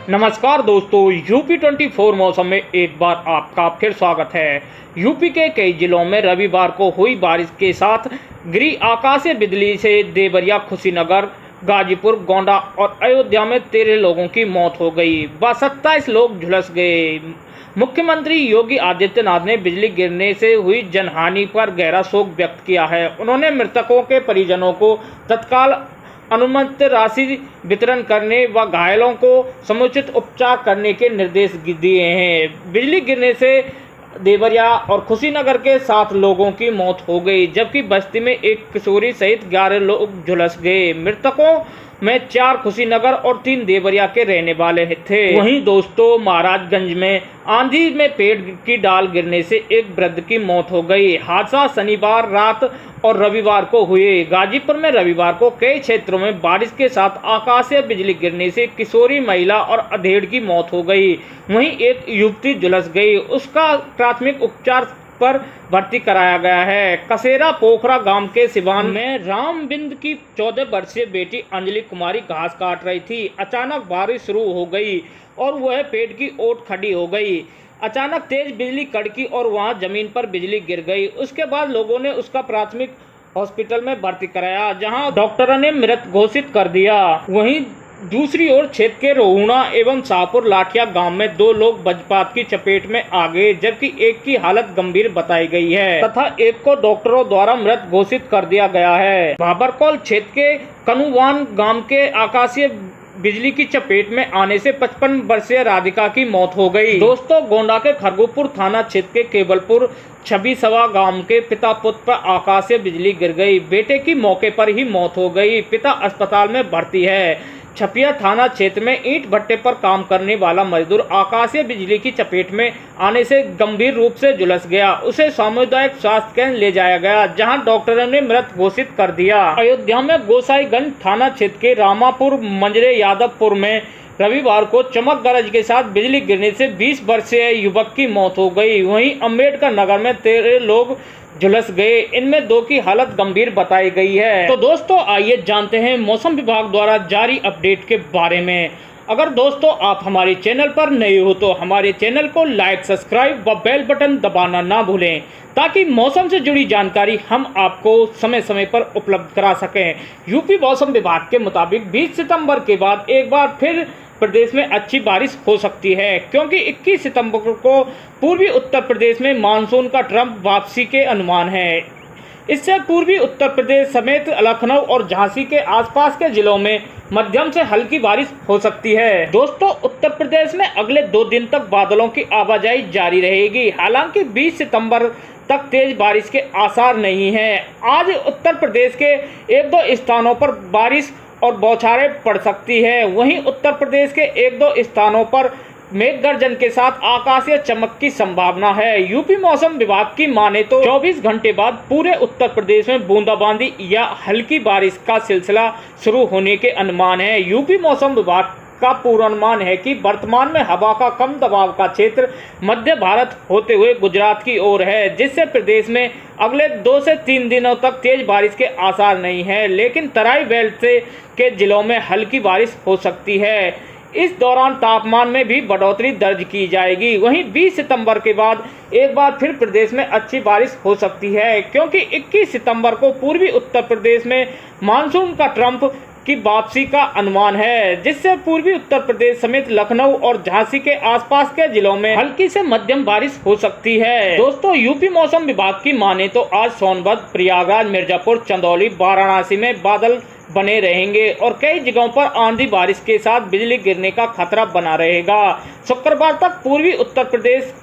नमस्कार दोस्तों, यूपी 24 मौसम में एक बार आपका फिर स्वागत है। यूपी के कई जिलों में रविवार को हुई बारिश के साथ गिरी आकाशीय बिजली से देवरिया, कुशीनगर, गाजीपुर, गोंडा और अयोध्या में 13 लोगों की मौत हो गई व 27 लोग झुलस गए। मुख्यमंत्री योगी आदित्यनाथ ने बिजली गिरने से हुई जनहानि पर गहरा शोक व्यक्त किया है। उन्होंने मृतकों के परिजनों को तत्काल अनुमत राशि वितरण करने व घायलों को समुचित उपचार करने के निर्देश दिए हैं। बिजली गिरने से देवरिया और कुशीनगर के 7 लोगों की मौत हो गई, जबकि बस्ती में एक किशोरी सहित 11 लोग झुलस गए। मृतकों में 4 कुशीनगर और 3 देवरिया के रहने वाले थे। वहीं दोस्तों, महाराजगंज में आंधी में पेड़ की डाल गिरने से एक वृद्ध की मौत हो गई। हादसा शनिवार रात और रविवार को हुए। गाजीपुर में रविवार को कई क्षेत्रों में बारिश के साथ आकाशीय बिजली गिरने से किशोरी महिला और अधेड़ की मौत हो गई। वहीं एक युवती झुलस गई, उसका प्राथमिक उपचार पर भर्ती कराया गया है। कसेरा पोखरा गांव के सिवान में रामबिंद की 14 वर्षीय बेटी अंजलि कुमारी घास काट रही थी। अचानक बारिश शुरू हो गई और वह पेड़ की ओट खड़ी हो गई। अचानक तेज बिजली कड़की और वहां जमीन पर बिजली गिर गई। उसके बाद लोगों ने उसका प्राथमिक हॉस्पिटल में भर्ती कराया, जहां डॉक्टरों ने मृत घोषित कर दिया। वहीं दूसरी ओर क्षेत्र के रोहुणा एवं शाहपुर लाठिया गांव में 2 लोग वज्रपात की चपेट में आ गए, जबकि एक की हालत गंभीर बताई गई है तथा एक को डॉक्टरों द्वारा मृत घोषित कर दिया गया है। भाबरकौल क्षेत्र के कनुवान गांव के आकाशीय बिजली की चपेट में आने से 55 वर्षीय राधिका की मौत हो गई। दोस्तों, गोंडा के खरगोपुर थाना क्षेत्र के केवलपुर छबीसवा गांव के पिता पुत्र पर आकाशीय बिजली गिर गई। बेटे की मौके पर ही मौत हो गई। पिता अस्पताल में भर्ती है। छपिया थाना क्षेत्र में ईंट भट्टे पर काम करने वाला मजदूर आकाशीय बिजली की चपेट में आने से गंभीर रूप से झुलस गया। उसे सामुदायिक स्वास्थ्य केंद्र ले जाया गया, जहां डॉक्टरों ने मृत घोषित कर दिया। अयोध्या में गोसाईगंज थाना क्षेत्र के रामापुर मंजरे यादवपुर में रविवार को चमक गरज के साथ बिजली गिरने से 20 वर्षीय युवक की मौत हो गई। वहीं अम्बेडकर नगर में 13 लोग झुलस गए। इनमें 2 की हालत गंभीर बताई गई है। तो दोस्तों, आइए जानते हैं मौसम विभाग द्वारा जारी अपडेट के बारे में। अगर दोस्तों आप हमारे चैनल पर नए हो तो हमारे चैनल को लाइक, सब्सक्राइब व बेल बटन दबाना ना भूलें, ताकि मौसम से जुड़ी जानकारी हम आपको समय समय पर उपलब्ध करा सकें। यूपी मौसम विभाग के मुताबिक 20 सितंबर के बाद एक बार फिर प्रदेश में अच्छी बारिश हो सकती है, क्योंकि 21 सितंबर को पूर्वी उत्तर प्रदेश में मानसून का ट्रम्प वापसी के अनुमान है। इससे पूर्वी उत्तर प्रदेश समेत लखनऊ और झांसी के आसपास के जिलों में मध्यम से हल्की बारिश हो सकती है। दोस्तों, उत्तर प्रदेश में अगले 2 दिन तक बादलों की आवाजाही जारी रहेगी। हालांकि 20 सितंबर तक तेज बारिश के आसार नहीं हैं। आज उत्तर प्रदेश के 1-2 स्थानों पर बारिश और बौछारें पड़ सकती है। वहीं उत्तर प्रदेश के 1-2 स्थानों पर मेघ गर्जन के साथ आकाशीय चमक की संभावना है। यूपी मौसम विभाग की माने तो 24 घंटे बाद पूरे उत्तर प्रदेश में बूंदाबांदी या हल्की बारिश का सिलसिला शुरू होने के अनुमान है। यूपी मौसम विभाग का पूर्वानुमान है कि वर्तमान में हवा का कम दबाव का क्षेत्र मध्य भारत होते हुए गुजरात की ओर है, जिससे प्रदेश में अगले 2 से 3 दिनों तक तेज बारिश के आसार नहीं है, लेकिन तराई बेल्ट के जिलों में हल्की बारिश हो सकती है। इस दौरान तापमान में भी बढ़ोतरी दर्ज की जाएगी। वहीं 20 सितंबर के बाद एक बार फिर प्रदेश में अच्छी बारिश हो सकती है, क्योंकि 21 सितंबर को पूर्वी उत्तर प्रदेश में मानसून का ट्रम्प की वापसी का अनुमान है, जिससे पूर्वी उत्तर प्रदेश समेत लखनऊ और झांसी के आसपास के जिलों में हल्की से मध्यम बारिश हो सकती है। दोस्तों, यूपी मौसम विभाग की माने तो आज सोनभद्र, प्रयागराज, मिर्जापुर, चंदौली, वाराणसी में बादल बने रहेंगे और कई जगहों पर आंधी बारिश के साथ बिजली गिरने का खतरा बना रहेगा। शुक्रवार तक पूर्वी उत्तर प्रदेश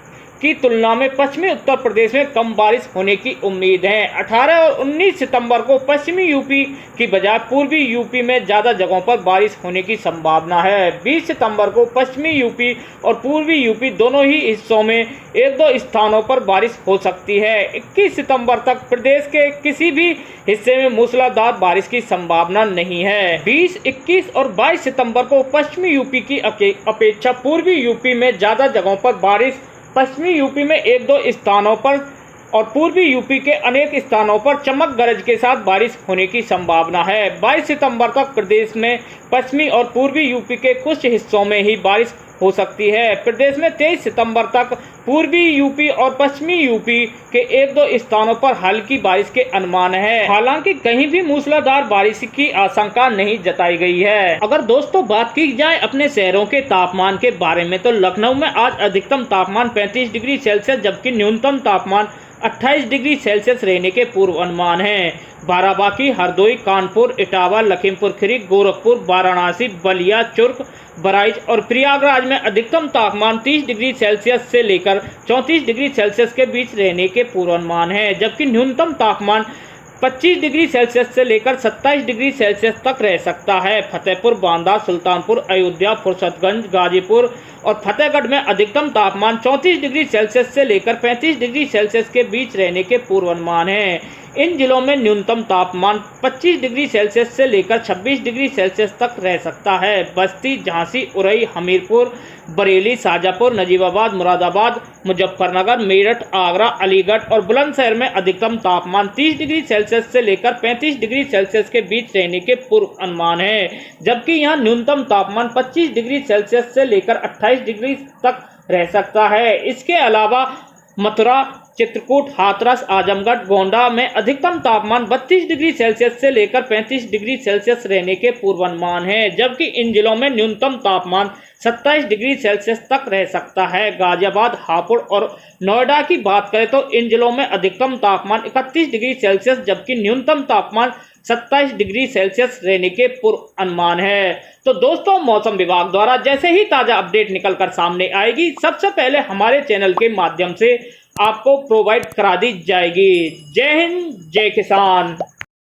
की तुलना में पश्चिमी उत्तर प्रदेश में कम बारिश होने की उम्मीद है। 18 और 19 सितंबर को पश्चिमी यूपी की बजाय पूर्वी यूपी में ज़्यादा जगहों पर बारिश होने की संभावना है। 20 सितंबर को पश्चिमी यूपी और पूर्वी यूपी दोनों ही हिस्सों में 1-2 स्थानों पर बारिश हो सकती है। 21 सितंबर तक प्रदेश के किसी भी हिस्से में मूसलाधार बारिश की संभावना नहीं है। 20, 21 और 22 सितंबर को पश्चिमी यूपी की अपेक्षा पूर्वी यूपी में ज़्यादा जगहों पर बारिश, पश्चिमी यूपी में 1-2 स्थानों पर और पूर्वी यूपी के अनेक स्थानों पर चमक गरज के साथ बारिश होने की संभावना है। 22 सितंबर तक प्रदेश में पश्चिमी और पूर्वी यूपी के कुछ हिस्सों में ही बारिश हो सकती है। प्रदेश में 23 सितंबर तक पूर्वी यूपी और पश्चिमी यूपी के एक दो स्थानों पर हल्की बारिश के अनुमान है। हालांकि कहीं भी मूसलाधार बारिश की आशंका नहीं जताई गई है। अगर दोस्तों बात की जाए अपने शहरों के तापमान के बारे में, तो लखनऊ में आज अधिकतम तापमान 35 डिग्री सेल्सियस जबकि न्यूनतम तापमान 28 डिग्री सेल्सियस रहने के पूर्वानुमान है। बाराबांकी, हरदोई, कानपुर, इटावा, लखीमपुर खीरी, गोरखपुर, वाराणसी, बलिया, चुर्क, बहराइच और प्रयागराज में अधिकतम तापमान 30 डिग्री सेल्सियस से लेकर 34 डिग्री सेल्सियस के बीच रहने के पूर्वानुमान है, जबकि न्यूनतम तापमान 25 डिग्री सेल्सियस से लेकर 27 डिग्री सेल्सियस तक रह सकता है। फतेहपुर, बांदा, सुल्तानपुर, अयोध्या, फुर्सतगंज, गाजीपुर और फतेहगढ़ में अधिकतम तापमान 34 डिग्री सेल्सियस से लेकर 35 डिग्री सेल्सियस के बीच रहने के पूर्वानुमान है। इन जिलों में न्यूनतम तापमान 25 डिग्री सेल्सियस से लेकर 26 डिग्री सेल्सियस तक रह सकता है। बस्ती, झांसी, उरई, हमीरपुर, बरेली, शाजापुर, नजीबाबाद, मुरादाबाद, मुजफ्फरनगर, मेरठ, आगरा, अलीगढ़ और बुलंदशहर में अधिकतम तापमान 30 डिग्री सेल्सियस से लेकर 35 डिग्री सेल्सियस के बीच रहने के पूर्वानुमान है, जबकि यहाँ न्यूनतम तापमान 25 डिग्री सेल्सियस से लेकर 28 डिग्री तक रह सकता है। इसके अलावा मथुरा, चित्रकूट, हाथरस, आजमगढ़, गोंडा में अधिकतम तापमान 32 डिग्री सेल्सियस से लेकर 35 डिग्री सेल्सियस रहने के पूर्वानुमान है, जबकि इन जिलों में न्यूनतम तापमान 27 डिग्री सेल्सियस तक रह सकता है। गाजियाबाद, हापुड़ और नोएडा की बात करें तो इन जिलों में अधिकतम तापमान 31 डिग्री सेल्सियस जबकि न्यूनतम तापमान 27 डिग्री सेल्सियस रहने के पूर्वानुमान है। तो दोस्तों, मौसम विभाग द्वारा जैसे ही ताज़ा अपडेट निकलकर सामने आएगी, सबसे पहले हमारे चैनल के माध्यम से आपको प्रोवाइड करा दी जाएगी। जय हिंद, जय किसान।